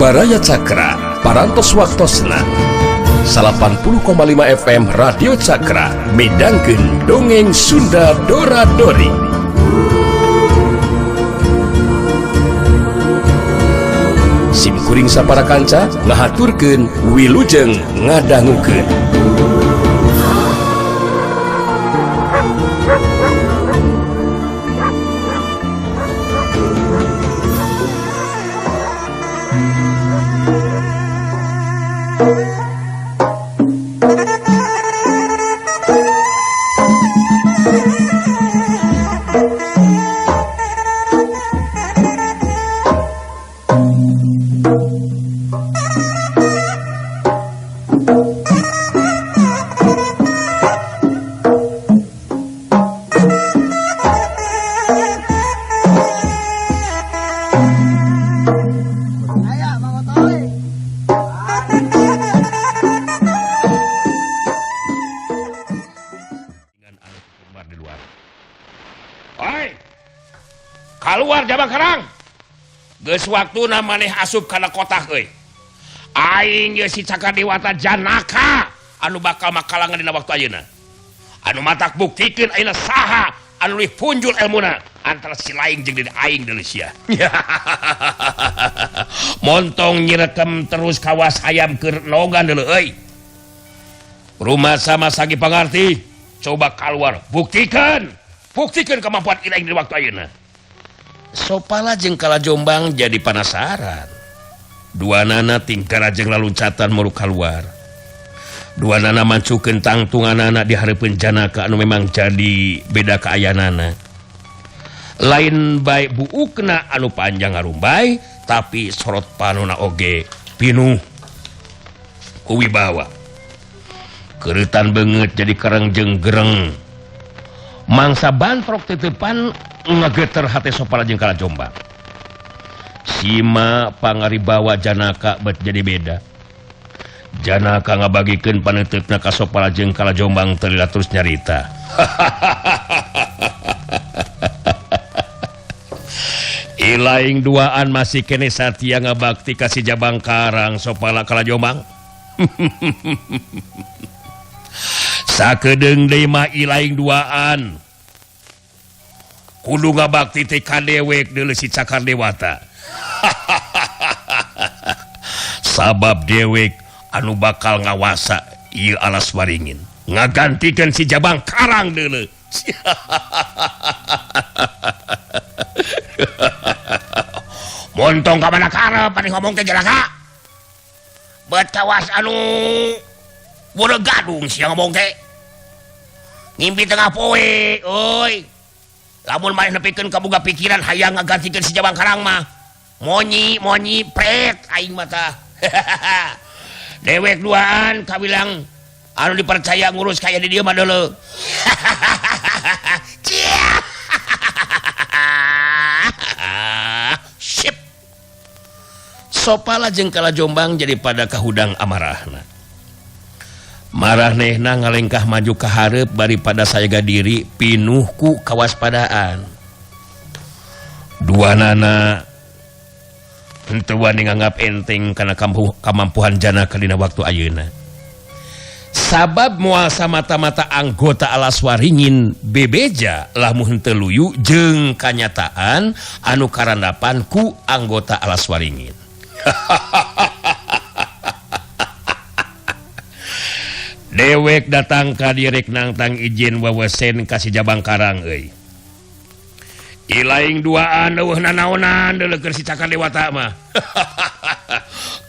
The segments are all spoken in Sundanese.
Baraya Cakra parantos waktosna 80,5 FM Radio Cakra midangkeun dongeng Sunda Dora-Dori. Simkuring sapara kanca ngahaturkeun wilujeng ngadangukeun. Keluar Jabang Karang. Geus waktuna maneh asup kana kota euy. Aing ge si Cakradewata Janaka anu bakal makalangan dina waktu ayeuna. Anu matak buktikeun ayeuna saha anu leuwih punjul elmuna antara si laing jeung diri aing deuleu sia. Montong nyirekem terus kawas hayam keur nogan deuleu euy. Rumah sama sagi pangarti, coba keluar, buktikan kemampuan ilaing di waktu ayeuna. Sopala jeung Kalajombang jadi penasaran. Dua nana tingkar jeung laluncatan muru keluar. Dua nana mancukeun tangtunganana di hareupeun Janaka anu memang jadi beda kaayanana. Lain bae buukna anu panjang ngarumbay, tapi sorot panona oge pinuh ku wibawa. Keuretan beungeut jadi kereng jeung gereng. Mangsa bantrok tetepan ngageter hate Sopala jeung Kalajombang. Sima pangaribawa Janaka bet jadi beda. Janaka ngabagikeun paneuteukeuna ka Sopala jeung Kalajombang terila terus nyarita. Ilaing duaan masih kene satia ngabakti ka si Jabang Karang Sopala Kalajombang. Sakedeung deui mah ilaing duaan kudu ngabakti teh ka dewek deuleu si Cakradewata. Sabab dewek anu bakal ngawasa ieu alas waringin ngagantikeun si Jabang Karang deuleu. Montong ka mana karep anu ngomong teh Janaka? Bet kawas anu bodo gadung sia ngomong teh. Ngimpi tengah poe, euy. Lamun maneh nepikeun kaboga pikiran hayang ngagantikeun si Jabang Karang mah monyi pret aing mah tah. Dewek duaan kabilang anu dipercaya ngurus kaya di dieu mah deuleu. Sip. Sopala jeung Kalajombang jadi pada kahudang amarahna. Marahnehna ngalengkah maju ka hareup daripada sayaga diri pinuh ku kawaspadaan. Duanana henteu wani nganggap enteng kana kamampuan Janaka dina waktu ayeuna. Sabab moal samata-mata anggota alas waringin bebeja lamun henteu luyu jeung kanyataan anu karandapan ku anggota alas waringin. Dewek datang ka direk nangtang izin wawasen ka si Jabang Karang euy. Ilaing duaan eueuhna naonan deuleu keur si Cakradewata mah.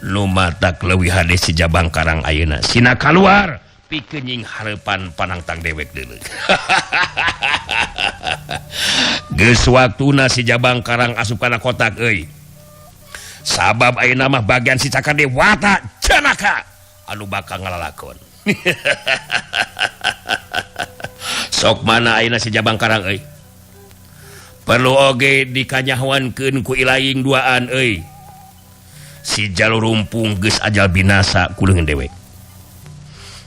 Nu matak leuwih hade si Jabang Karang ayeuna sina kaluar pikeun nying hareupan panangtang dewek deuleu. Geus waktuna si Jabang Karang asup kana kotak euy. Sabab ayeuna mah bagian si Cakradewata Janaka anu bakal ngalalakon. Sok mana ayeuna si Jabang Karang euy? Perlu oge dikanyahoankeun ku ilaing duaan euy. Si jalur rumpung geus ajal binasa ku leungeun dewek.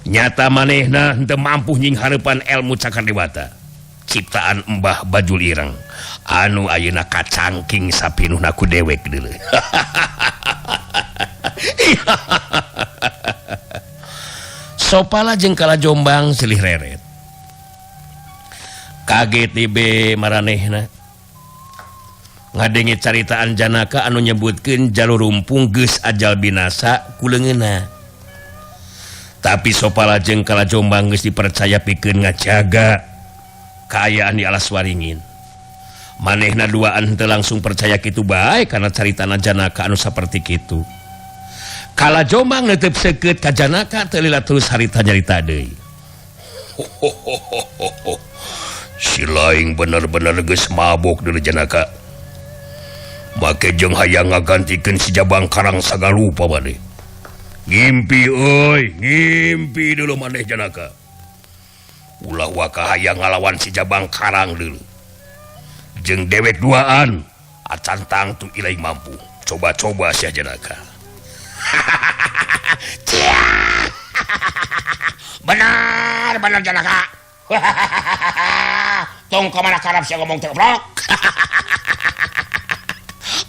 Nyata manehna henteu mampu nying hareupan ilmu Cakradewata. Ciptaan Mbah Bajul Ireng anu ayeuna kacangking sapinuhna ku dewek deuleu. Sopala jeung Kala Jombang silih reret. Kaget TB maranehna. Ngadenge caritaan Janaka anu nyebutkeun jalur rumpung geus ajal binasa ku leungeunna. Tapi Sopala jeung Kala Jombang geus dipercaya pikeun ngajaga kaayaan di alas waringin. Manehna duaan teu langsung percaya kitu bae kana caritana Janaka anu saperti kitu. Kala Jombang neuteup seukeut ka Janaka teu lila terus harita nyarita deui. Si laing bener-bener geus mabok deuleu Janaka. Make jeung hayang ngagantikeun si Jabang Karang sagalupa bade. Ngimpi euy, ngimpi dulu maneh Janaka. Ulah waka hayang ngalawan si Jabang Karang dulu. Jeung dewek duaan, acan tang tu ilai mampu. Coba-coba sia Janaka. Benar Janaka. Tong kamana karap sia ngomong teu goblok.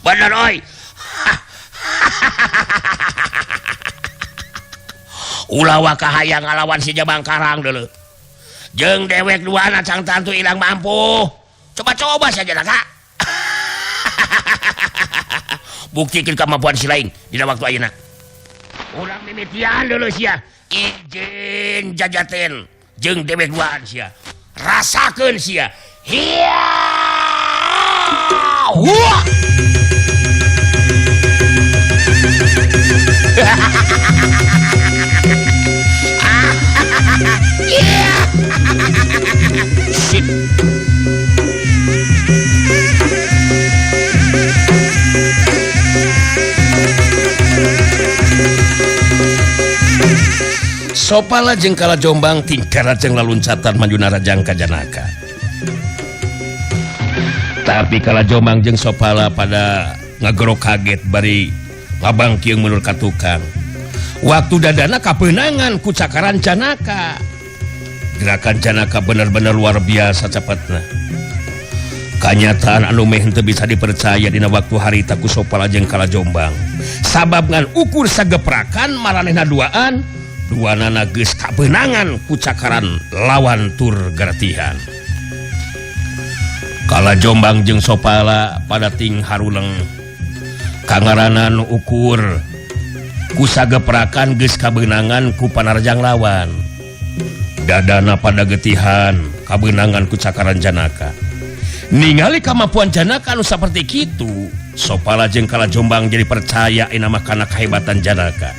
Bener oi. Ulah waka hayang ngalawan si Jabang Karang deuleu. Jeung dewek duana cang tantu ilang mampu. Coba-coba saja Janaka. Buktikeun kemampuan si lain dina waktu ayeuna. Urang mimitian deuleu sia. Ijeun jajaten jeung dewek duaan sia. Rasakeun sia. Hiya! Wah! Shit. Sopala jeung Kala Jombang tingkara jeung laluncatan manjuna rajang ka Janaka. Tapi Kala Jombang jeung Sopala pada ngagero kaget bari ngabangkieung mundur ka tukang. Waktu dadana kapeunangan ku cakaran Janaka. Gerakan Janaka benar-benar luar biasa cepatna. Kanyataan anu meh henteu bisa dipercaya dina waktu harita ku Sopala jeung Kala Jombang. Sabab ngan ukur sageprakan maranehna duaan, duanana geus kapeunangan ku cakaran lawan tur garatihan. Kala Jombang jeung Sopala pada ting haruleng kangaranan ukur ku sageprakan geus kabeunangan ku panarjang lawan. Dadana pada getihan kabeunangan ku cakaran Janaka. Ningali kemampuan Janaka anu saperti kitu, Sopala jeung Kala Jombang jadi percaya inama kana kahebatan Janaka.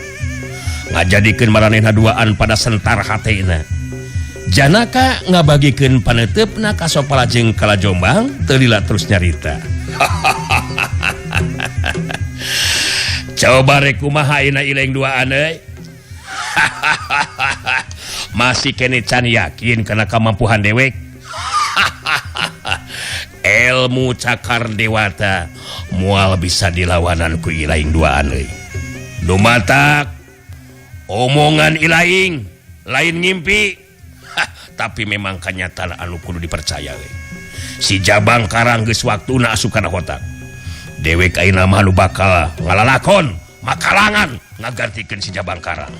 Ngajadikeun maranehna duaan pada sentar hatena. Janaka ngabagikeun paneutepna ka Sopala jeung Kala Jombang teu lila terus nyarita. Coba rek kumaha ayeuna ileng duaan euy. Masih kene can yakin kana kemampuan dewek. Ilmu cakar dewata moal bisa dilawanan ku ilaing duaan euy. Dumatak omongan ilaing lain ngimpi. Tapi memang kenyataan anu kudu dipercaya euy. Si Jabang Karang geus waktuna asup kana hotak. Dewek ayeuna mah nu bakal ngalalakon makalangan ngagantikeun si Jabang Karang.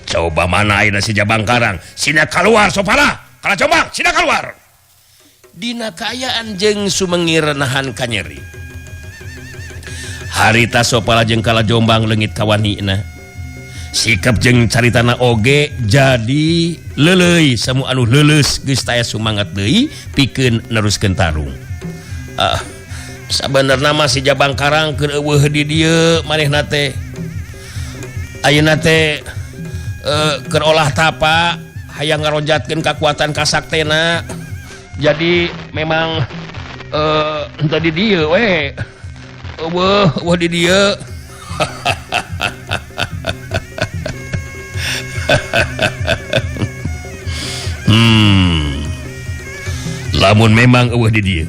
Coba mana ayeuna si Jabang Karang? Sina kaluar Sopala, Kala Jombang, sina kaluar. Dina kaayaan jeung sumengir nahan kanyeri. Harita Sopala jeung Kala Jombang leungit kawanina. Sikap jeung caritana oge jadi leuleuy samu anu leuleus geus taya sumangat deui pikeun neruskeun tarung. Sabenerna mah si Jabang Karang keur eueuh di dieu manehna teh. Ayeuna teh keur olah tapa hayang ngaronjatkeun kakuatan kasaktena. Jadi memang henteu di dieu we. Eueuh di dieu. Lamun memang eueuh di dieu.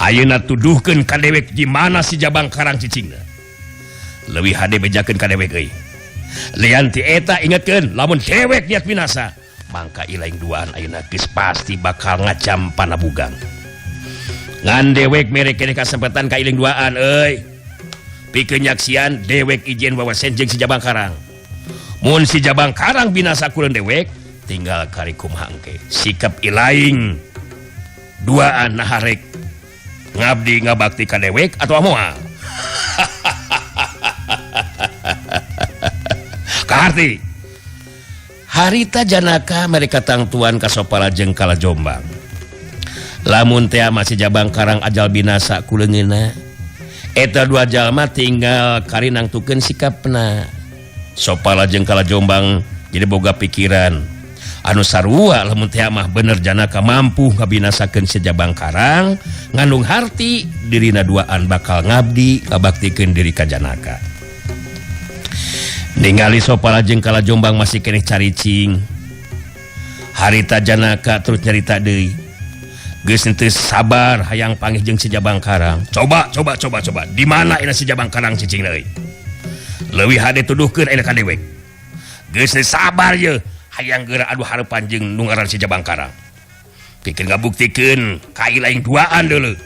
Ayeuna tuduhkeun ka dewek di mana si Jabang Karang cicingna. Leuwih hade bejakeun ka dewek euy. Lian ti eta ingetkeun lamun dewek niat binasa, mangka ilaing duaan ayeuna geus pasti bakal ngacam panabugang. ngan dewek merek kene kasempatan kailing duaan pikeun nyaksian dewek ijen bawa senjeng si Jabang Karang mun si Jabang Karang binasa kuleun dewek tinggal kari kumaha engke sikap ilaing duaan naharek ngabdi ngabakti ka dewek atau moal kaharti harita janaka mereka tangtuan kasopala jeung kala Jombang lamun teh masih Jabang Karang ajal binasa kuleungeunna eta dua jalma tinggal kari nangtukeun sikapna sopala jeung kala Jombang jadi boga pikiran anu sarua lamun teh mah bener janaka mampu ngabinasakeun si Jabang Karang ngandung harti dirina duaan bakal ngabdi ngabaktikeun diri ka janaka ningali sopala jeung kala Jombang masih keneh caricing harita janaka terus nyarita deui geus teu sabar hayang panggih jeung si Jabang Karang coba di mana ina si Jabang Karang cicing deui leuwih hade tuduhkeun aya ka dewek geus teu sabar ye hayang geura adu hareupan jeung nu ngaran si Jabang Karang pikeun ngabuktikeun ka ilaing duaan deuleu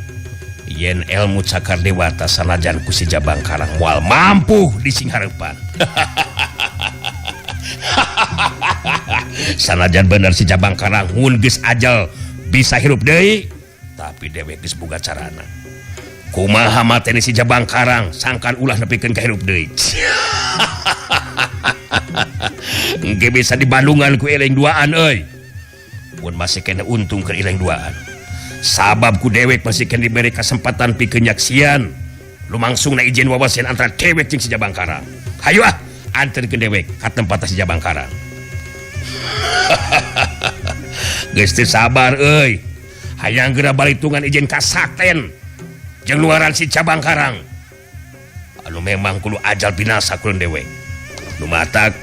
yen ilmu cakar dewata sanajan ku si Jabang Karang moal mampu dising hareupan sanajan bener si Jabang Karang mun geus ajal bisa hirup deui tapi dewek geus boga carana kumaha mateni si Jabang Karang sangkan ulah nepikeun ka hirup deui engke bisa di Bandungan ku ilaing duaan pun masih kena untung ke ilaing duaan sabab ku dewek masih kena diberi kesempatan pikeun nyaksian lumangsungna ijen wawasan antara dewek jeung si Jabang Karang hayu anterkeun dewek ka tempat si Jabang Karang geus teu sabar hayang geura balitungan ijen ka sakten jeung luaran si Jabang Karang anu memang kudu ajal binasa kuleun dewek nu matak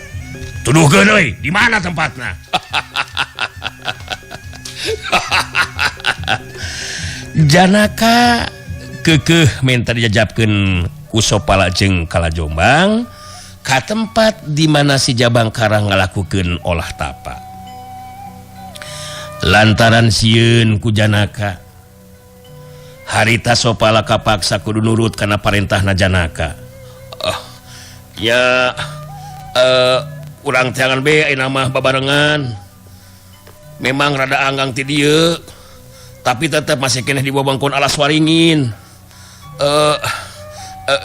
tuduhkeun di mana tempatna janaka keukeuh minta dijajabkeun ku sopala jeung kala Jombang ka tempat di mana si Jabang Karang ngalakukeun olah tapak lantaran sieun ku janaka harita sopala kapaksa kudu nurut kana parentahna janaka urang jangan be ayeuna mah babarengan memang rada anggang ti dieu tapi tetep masih keneh di wewengkon alas waringin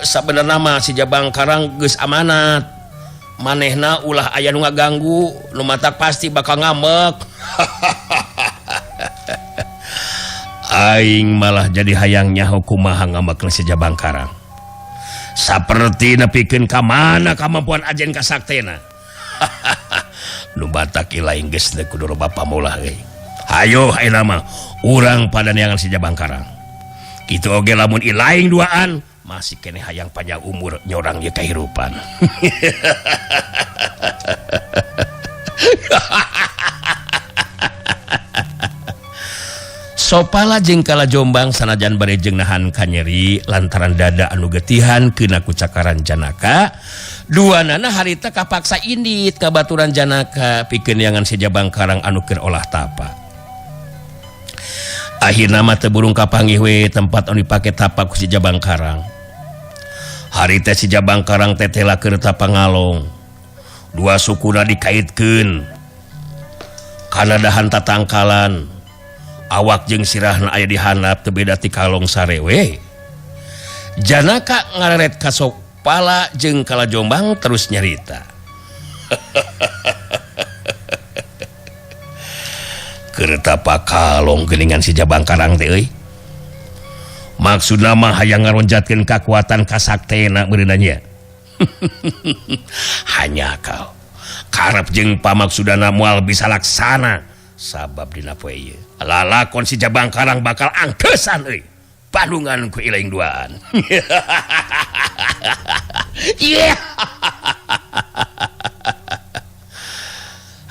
sabenerna mah si Jabang Karang geus amanat manehna ulah aya nu ngaganggu nu matak pasti bakal ngambek aing malah jadi hayang nyaho kumaha ngambek si Jabang Karang saperti nepikeun ka mana kamampuan ajen kasaktena nu batak ilaing geus teu kudu bapa maulah hayo ayeuna mah urang padaneangan si Jabang Karang kitu oge lamun ilaing duaan masih keneh hayang panjang umur nyorang ye kahirupan sopala jeung kala Jombang sanajan bare jeung nahan kanyeri lantaran dada anu getihan keuna ku cakaran janaka duanana harita kapaksa indit ka baturan janaka pikeun yangan si Jabang Karang anu keur olah tapak akhirna mah teu burung kapanggih we tempat anu dipake tapak ku si Jabang Karang harita si Jabang Karang tetela keur tapak ngalong dua sukuna dikaitkeun kana dahan tatangkalan awak jeung sirahna aya di handap teu beda ti kalong sarewe janaka ngareret ka sopala jeung kala Jombang terus nyarita keur tapak kalong geuningan si Jabang Karang teh maksudna mah hayang ngaronjatkeun kakuatan kasaktena meureunna nya hanya kau karep jeung pamaksudana moal bisa laksana sabab dina poe ieu lalakon si Jabang Karang bakal angkeusan Bandungan ku ilaing duaan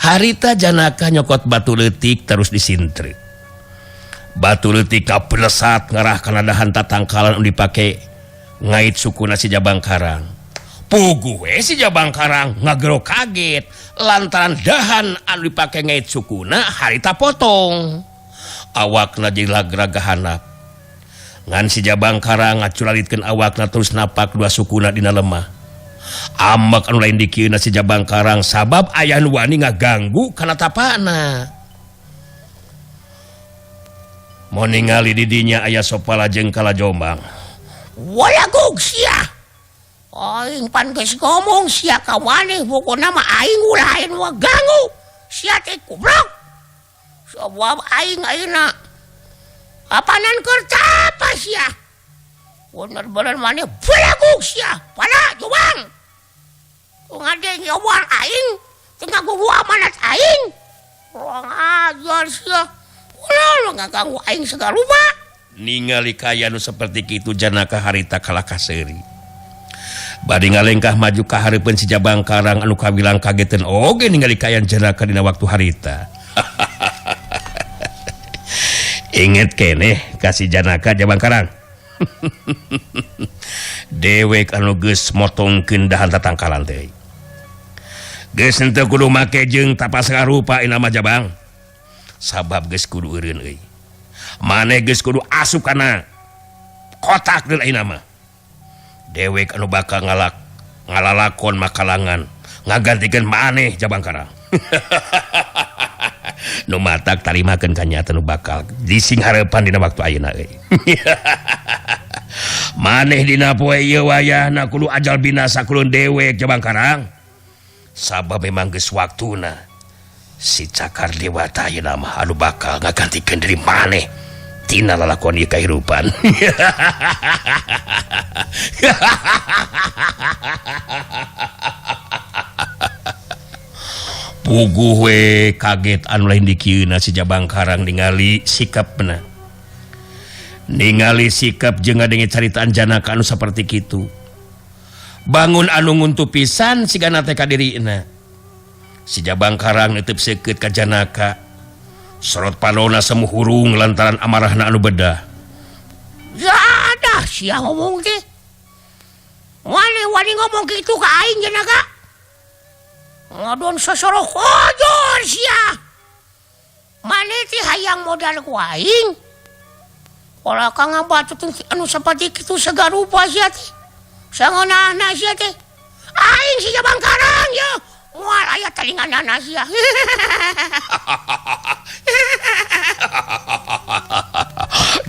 harita janaka nyokot batu leutik terus disintre batu leutik kapelesat ngarah kana dahan tatangkalan anu dipake ngait sukuna si Jabang Karang puguh we si Jabang Karang ngagero kaget lantaran dahan anu dipake ngait sukuna harita potong awakna jadi lagraga handap ngan si Jabang Karang ngacuralitkeun awakna terus napak dua sukuna dina lemah. Ambek anu lain dikieuna si Jabang Karang sabab aya nu wani ngaganggu kana tapana. Mau ningali di dinya aya sopala jeung kala jombang. Walagog sia. Aing pan geus ngomong sia ka maneh pokona mah aing ulah anu ngaganggu. Sia teh goblok. Sabab aing ayeuna apanan keur tapa sia. Bener-bener maneh balagug sia. Pada jombang. Tong ade nyawang aing tengah gua amanat aing. Kurang ajar sia. Ulah ngaganggu aing segala rupa. Ningali kaya nu seperti kitu Janaka harita kalaka seuri. Bari ngalengkah maju ka hareupeun si Jabang Karang anu kawilang kageteun oge ningali kayan Janaka dina waktu harita. Inget keneh ka si Janaka Jabang Karang. Dewek anu geus motongkeun dahan tatangkalan teh. Geus henteu kudu make jeung tapas rupa ina mah Jabang. Sabab geus kudu eureun euy. Maneh geus kudu asup kana kotak deui ayeuna mah. Dewek anu bakal ngalalakon makalangan ngagantikeun maneh Jabang Karang. Nu matak tarimakeun kanyata nu bakal dising hareupan dina waktu ayeuna euy. Maneh dina poe ieu wayahna kudu ajal binasa kulun dewek Jabang Karang. Sabab memang geus waktuna si Cakar Dewata ayeuna mah anu bakal ngagantikeun diri maneh tina lalakon ieu kahirupan. Puguh we kaget anu lain dikieuna si Jabang Karang ningali sikapna. Ningali sikap jeung ngadenge caritaan Janaka anu saperti kitu. Bangun anu nguntu pisan sigana teh ka dirina. Si Jabang Karang neuteub seukeut ka Janaka. Sorot panona semu hurung lantaran amarahna anu bedah. Ya dah sia ngomong teh. Wani ngomong kitu ka aing Janaka. Ngadon sosoro kojor sia. Maneh teh hayang modal ku aing. Pola ka ngabacut anu saperti kitu sagarupa sia teh. Sangonana sia teh. Aing si Jabang Karang ya. Moal aya talinganana sia.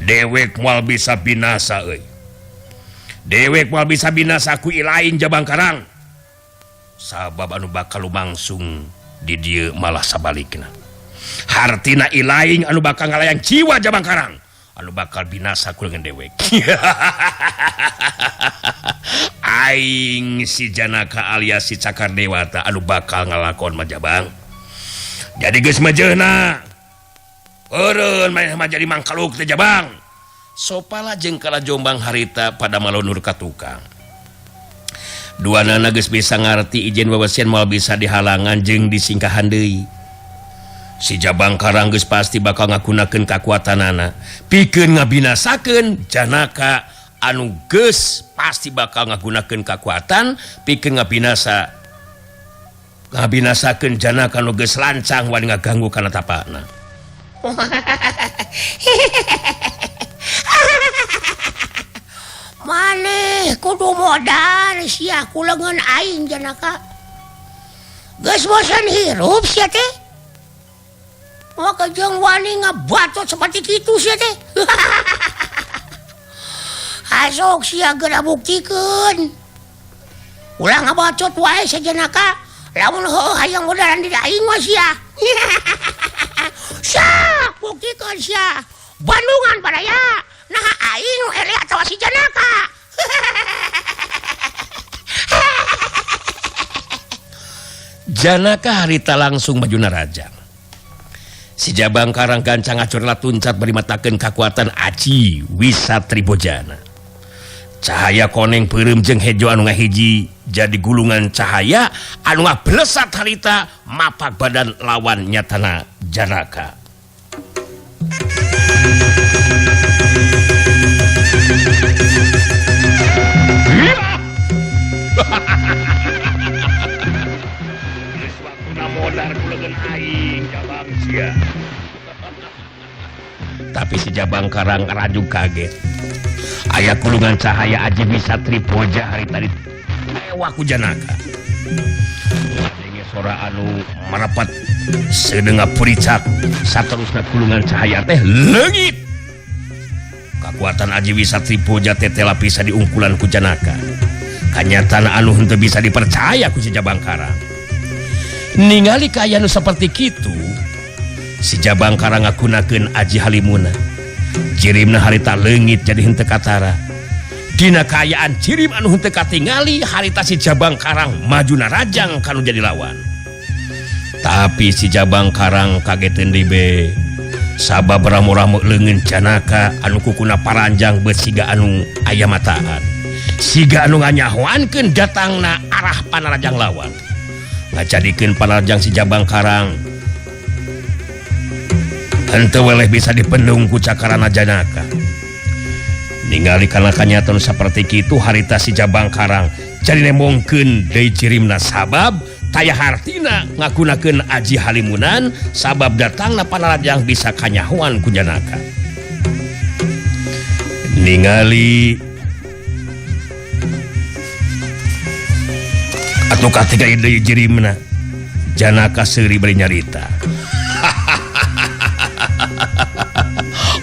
Dewek moal bisa binasa euy. Dewek moal bisa binasa ku ilaing Jabang Karang. Sabab anu bakal lumangsung di dieu malah sabalikna. Hartina ilaing anu bakal ngalayang jiwa Jabang Karang. Anu bakal binasa ku dengan dewek. Aing si Janaka alias si Cakar Dewata anu bakal ngalakon mah Jabang. Jadi geus majeuna. Eureun maneh mah jadi mangkaluk teh Jabang. Sopala jeung kala jombang harita pada malonur ka tukang. Duanana geus bisa ngarti ijen wawasieun moal bisa dihalangan jeung disingkahan deui. Si Jabang Karang geus pasti bakal ngagunakeun kakuatanana pikeun ngabinasakeun Janaka anu geus pasti bakal ngagunakeun kakuatan pikeun ngabinasakeun Janaka anu geus lancang wani ngaganggu kana tapana. Maneh kudu modal sia kulengan aing Janaka. Geus bosan hirup sia teh. Maka jeung wani ngabatot seperti kitu sia teh. Asok sia geura buktikeun. Ulah ngabacot wae sa Janaka. Lamun heueuh hayang modalan di aing mah sia. Sak buktikeun sia. Bandungan padaya. Nah aing nu ere atawa si Janaka. Janaka harita langsung majuna rajang. Si Jabang Karang gancang acur latuncat bari matakeun kakuatan aci Wisatri Bojana. Cahaya koneng peureum jeung hejo anu ngahiji jadi gulungan cahaya anu ngablesat harita mapak badan lawan nyatana Janaka. Tapi si Jabang Karang raju kaget. Aya kulungan cahaya Aji bisa tripoja hari tadi lewat ku Janaka. Ngadenge sora anu marapat sedenga pericak saterusna kulungan cahaya teh leungit. Kakuatan Aji bisa tripoja teh tela bisa diungkulan ku Janaka. Kanyatana anu henteu bisa dipercaya ku si Jabang Karang. Ningali kaya anu seperti kitu, si Jabang Karang ngagunakeun Aji Halimuna. Jirimna harita leungit jadi henteu katara. Dina kaayaan jirim anu henteu katingali harita si Jabang Karang majuna rajang kanu jadi lawan. Tapi si Jabang Karang kageteun deui be. Sabab ramu-ramu leungeun Janaka anu kukuna paranjang beut siga anu aya mataan. Siga anu nganyahoankeun datangna arah panarajang lawan. Ngajadikeun panarajang si Jabang Karang henteu weleh bisa dipendung ku cakarana Janaka. Ningali kana kanyatan saperti kitu harita si Jabang Karang jadi nemongkeun deui cirimna sabab taya hartina ngagunakeun Aji Halimunan sabab datangna panarajang bisa kanyahoan ku Janaka. Ningali atuh katiga deui jirimna Janaka seuri bari nyarita.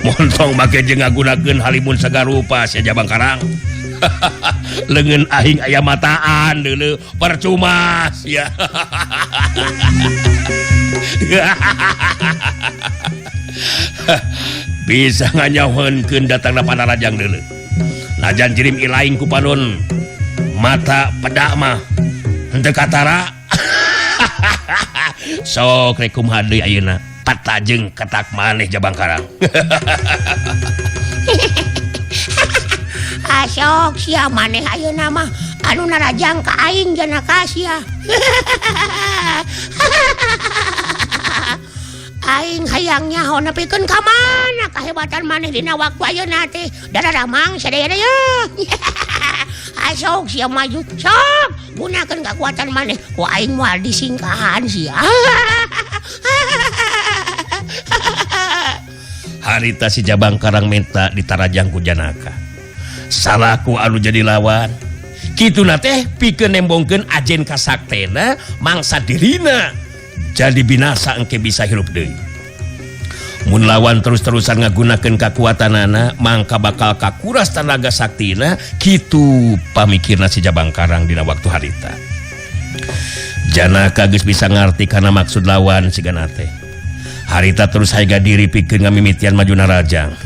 Montong make jeung ngagunakeun Halimun sagarupa sia Jabang Karang. Leungeun aing aya mataan deuleu percuma sia. Bisa nganyahoankeun datangna panarajang deuleu. Najan jirim ilaing ku panon mata pedak mah henteu katara. Sok rek kumaha deui ayeuna patajeng ketak maneh Jabang Karang. Asok sia maneh ayeuna mah anu narajang ka aing Janaka sia. Aing hayang nyaho nepikeun ka mana kahebatan maneh dina waktu ayeuna teh. Dadaramang sadaya ya. Asok sia maju sok gunakeun kekuatan maneh ku aing moal disingkahan sia. Harita si Jabang Karang minta ditarajang ku Janaka. Salaku anu jadi lawan. Kituna teh pikeun nembongkeun ajen kasaktena mangsa dirina jadi binasa engke bisa hirup deui. Mun lawan terus-terusan ngagunakeun kakuatanana mangka bakal kakuras tenaga saktina, kitu pamikirna si Jabang Karang dina waktu harita. Janaka geus bisa ngarti kana maksud lawan sigana teh. Harita terus haega diri pikeun ngamimitian majuna rajang.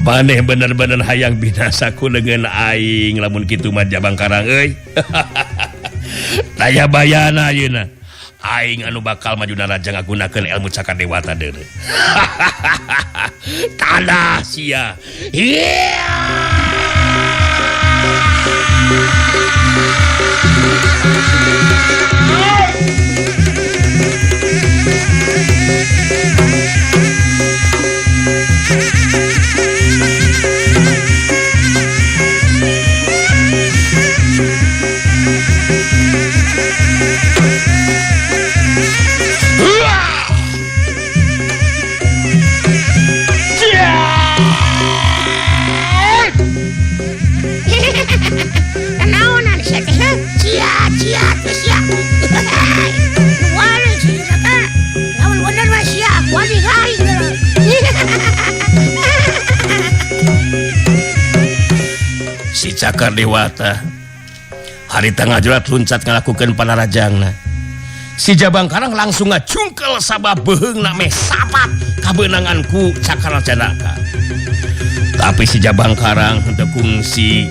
Maneh bener-bener hayang binasa ku leungeun aing lamun kitu mah Jabang Karang euy. Daya bayana ayeuna aing anu bakal majuna rajang ngagunakeun ilmu cakar dewata deuleu. Tanah sia. Naonan sia teh? Cia teh sia. Wala sia ka. Lamun bener mah sia wali gaing. Si Cakar Dewata harita ngajulat luncat ngalakukeun panarajangna. Si Jabang Karang langsung ngacungkel sabab beheungna meh sapat kabeunangan ku Cakar Janaka. Tapi si Jabang Karang henteu kungsi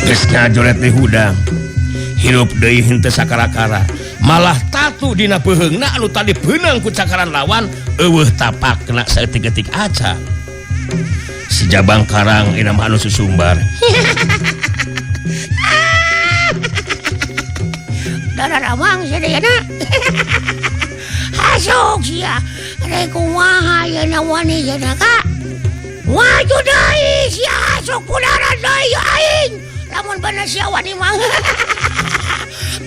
geus ngajoret di hudang. Hirup deui henteu sakara-kara. Malah tatu dina beheungna anu tadi beunang ku cakaran lawan eueuh tapakna saeutik-eutik acan. Si Jabang Karang ina mah anu susumbar. Dadaramang sadayana. Hasok sia. Rek kumaha yeuna wani Janaka. Waju deui sia hasok kudaran deui aing. Lamun bener sia wani mah.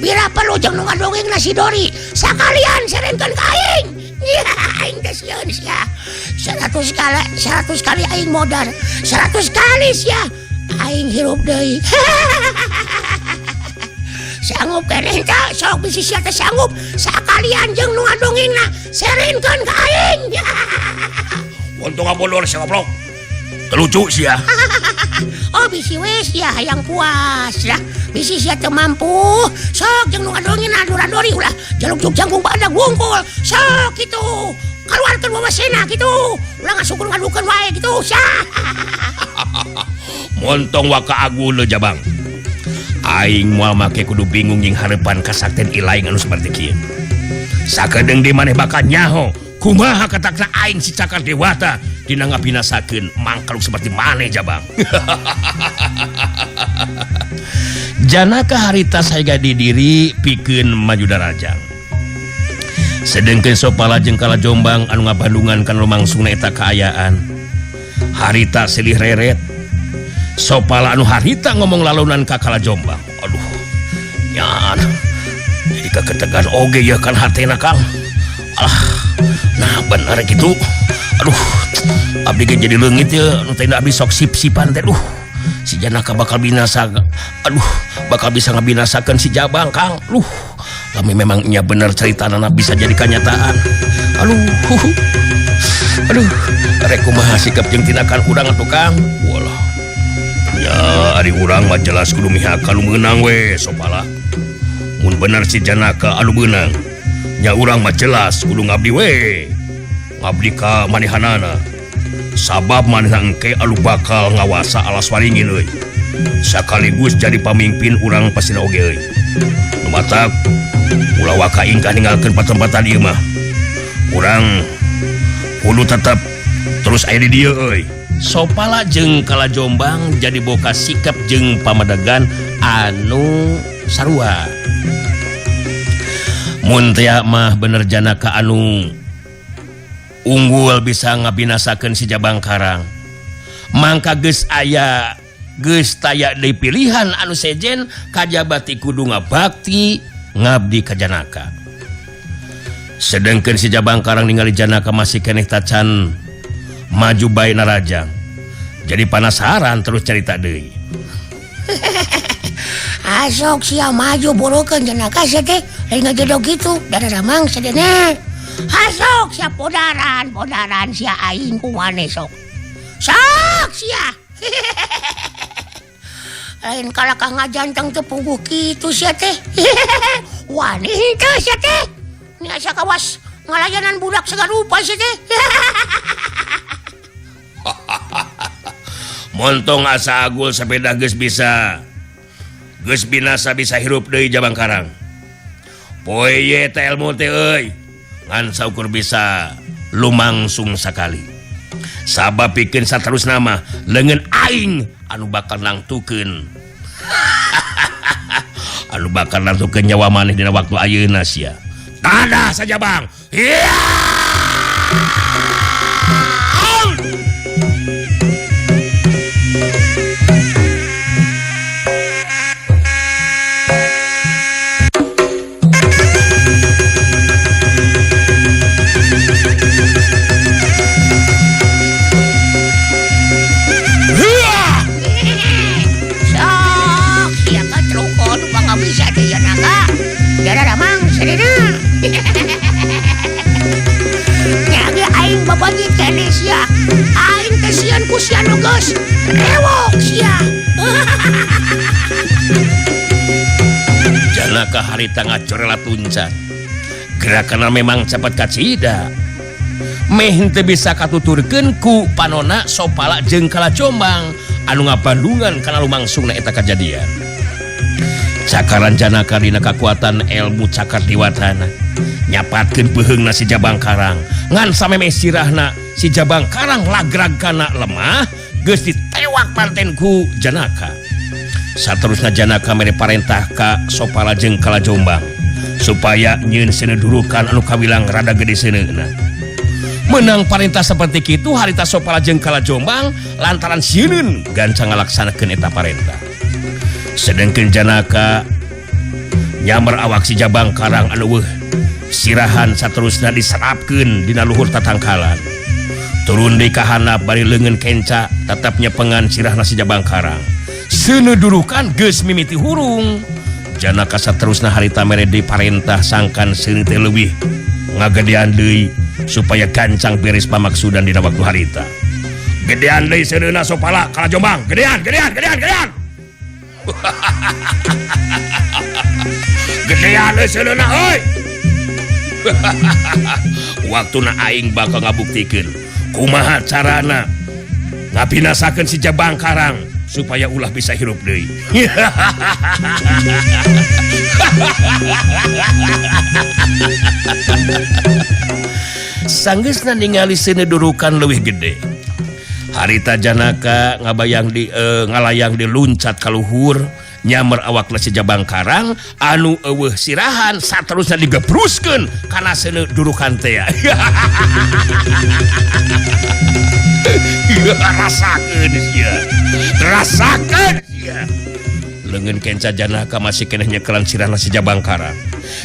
Bira perlu jeung nu ngadongeng nasi Dori sakalian serenkeun ka aing. Ya aing teh sieun sia. 100 kali aing modar. 100 kali sia aing hirup deui. Sanggup keneh teh sok bisi sia teh sanggup sakalian jeung nu ngadongengna serenkeun ka aing. Untung ngabulur si goblok. Lucu sia. Oh bisi we sia hayang puas lah. Bisi sia teu mampu. Sok jeung nu ngadongengna Dora-dori ulah jaluk-jaluk jangkung badak wungkul. Sok kitu. Kaluarkeun wawasena kitu. Ulah ngasukur ngadukeun wae kitu sia. Montong waka agul Jabang. Aing moal make kudu bingung jeung hareupan kasakten ilaing anu saperti kieu. Sakedeung di maneh bakal nyaho kumaha katakna aing si Cakar Dewata dina ngabinasakeun mangkaluk seperti maneh Jabang. Janaka harita saega di diri pikeun maju darajang. Sedengkeun Sopala jeung Kalajombang anu ngabandungan kana lumangsungna eta kaayaan. Harita silih reret. Sopala anu harita ngomong lalunan ka Kalajombang. Aduh. Nyan. Jadi kaketegan oge ya kan hatena Kang. Alah. Nah bener gitu. Aduh. Abdi ge jadi leungit ya nu teh abdi sok sip-sipan teh. Si Janaka bakal binasa. Aduh, bakal bisa ngabinasakeun si Jabang Kang. Lamun memang nya bener caritana bisa jadi kenyataan. Aduh, rek kumaha sikap jeung tindakan urang atuh Kang? Walah. Ya, ari urang mah jelas kudu mihak anu meunang we, Sopala. Mun bener si Janaka anu meunang, nya urang mah jelas kudu ngabdi we. Ngabdi ka manehanana. Sabab maneh engke anu bakal ngawasa alas waringin euy. Sakaligus jadi pamimpin urang pasina oge euy. Nu matak ulah waka ingkah ninggalkeun patempatan ieu mah. Urang kudu tetep terus aya di dieu euy. Sopala jeung Kalajombang jadi boga sikap jeung pamadegan anu sarua. Mun teh mah bener Janaka anu unggul bisa ngabinasakeun si Jabang Karang. Mangka geus aya geus taya deui pilihan anu sejen kajabati kudu ngabakti ngabdi ka Janaka. Sedengkeun si Jabang Karang ningali Janaka masih keneh tacan maju bae narajang. Jadi penasaran terus cerita deui. Asok sia maju borokeun Janaka sia teh lain ngagedog kitu dadadamang sadena. Asok sia podaran sia aing ku maneh sok. Sok sia. Lain kala ka ngajanteng teu puguh kitu sia teh. Wani teh sia teh. Nya asa kawas ngalayanan budak sagarupa sia teh. Montong asa agul sepeda geus bisa. Geus binasa bisa hirup deui Jabang Karang. Poe ye teh ilmu teh euy. Ngan saukur bisa lumangsung sakali. Sabab pikeun saterusna mah leungeun aing anu bakal nangtukeun. Anu bakal nangtukeun nyawa maneh dina waktu ayeuna sia. Tada saja Bang. Iya. Nyage aing babanyit keneh sia. Aing teh sieun ku sia nu geus rewok sia. Janaka harita ngacorela tuncan. Gerakanna memang cepet kacida. Meh henteu bisa katuturkeun ku panona Sopala jeung Kalajombang anu ngabandungan kana lumangsungna eta kajadian. Cakaran Janaka dina kakuatan ilmu Cakar Dewatana nyapatkeun beuheungna si Jabang Karang ngan sameme sirahna si Jabang Karang lagrag kana lemah geus ditewak panten ku Janaka. Saterusna Janaka mere parentah ka Sopala jeung Kalajombang supaya nyieun seuneudurukan anu kawilang rada gede seuneuna. Menang parentah seperti kitu harita Sopala jeung Kalajombang lantaran sieun gancang ngalaksanakeun eta parentah. Sedengkeun Janaka nyamar awak si Jabang Karang anu weuh sirahan saterusna diserapkeun dina luhur tatangkalan turun di kahanap bari leungeun kenca tetapnya pengan sirahna si Jabang Karang seuneu durukan geus mimiti hurung janaka saterusna harita mere diparentah sangkan seuneu teh leuwih ngagedean deui supaya gancang beres pamaksudan dina waktu harita gedean deui seuneuna sopala kala Jombang gedean gedean seuneuna euy waktuna aing bakal ngabuktikeun kumaha carana ngabinasakeun si Jabang Karang supaya ulah bisa hirup deui. Sanggeusna ningali seuneu durukan leuwih gede. Harita janaka ngalayang diluncat ka luhur nyamar awakna si Jabang Karang anu eueuh sirahan saterusna digepruskeun kana seuneu durukan teh. rasakeun sia leungeun kenca janaka masih keneh nyekelan sirahna si Jabang Karang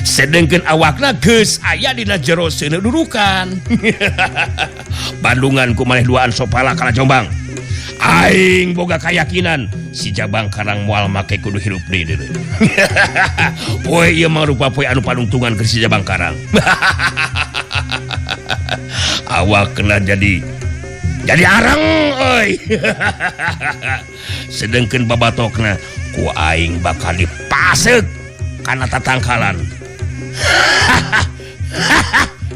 sedengkeun awakna geus aya dina jero seuneu durukan. Bandungan ku maneh duaan sopala kala Jombang aing boga kayakinan si Jabang Karang moal make kudu hirup deui. Poe ieu mah rupa poe anu panungtungan ke si Jabang Karang. Awakna jadi arang euy. Sedengkeun babatokna ku aing bakal dipaseuk kana tatangkalan.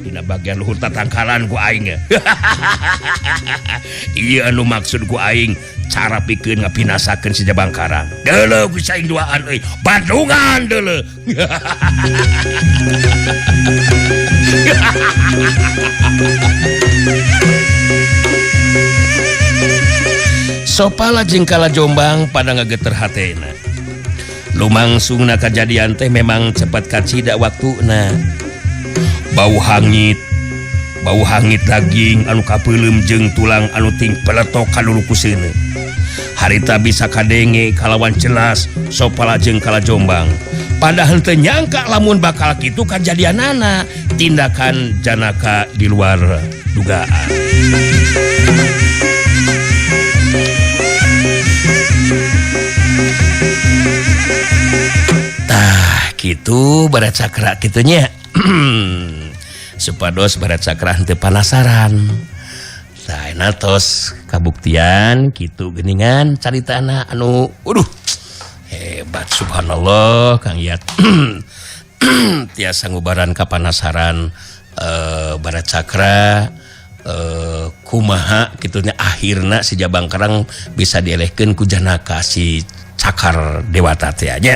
Dina bagian luhur tatangkalan ku aing. Ieu anu maksud ku aing cara pikeun ngapinasakeun si Jabang Karang. Deuleuh geus aing duaan euy, Bandungan deuleuh. Sopala jeung kala Jombang pada ngageter hatena. Lumangsungna kajadian teh memang cepat kacida waktuna. Bau hangit daging anu kapeulem jeung tulang anu ting peletok kalulu ku seuneu. Harita bisa kadenge kalawan jelas Sopala jeung kala Jombang. Padahal teu nyangka lamun bakal kitu kajadianana, tindakan janaka di luar dugaan. Tah kitu Barat Cakra kitunya. Supados Barat Cakra teu panasaran. Saena tos kabuktian kitu geuningan caritana anu hebat subhanallah Kang Yat. Tiasa ngubaran kapanasaran Barat Cakra kumaha kitunya akhirna si Jabang Karang bisa dielehkeun ku janaka si Cakar Dewata teh nya.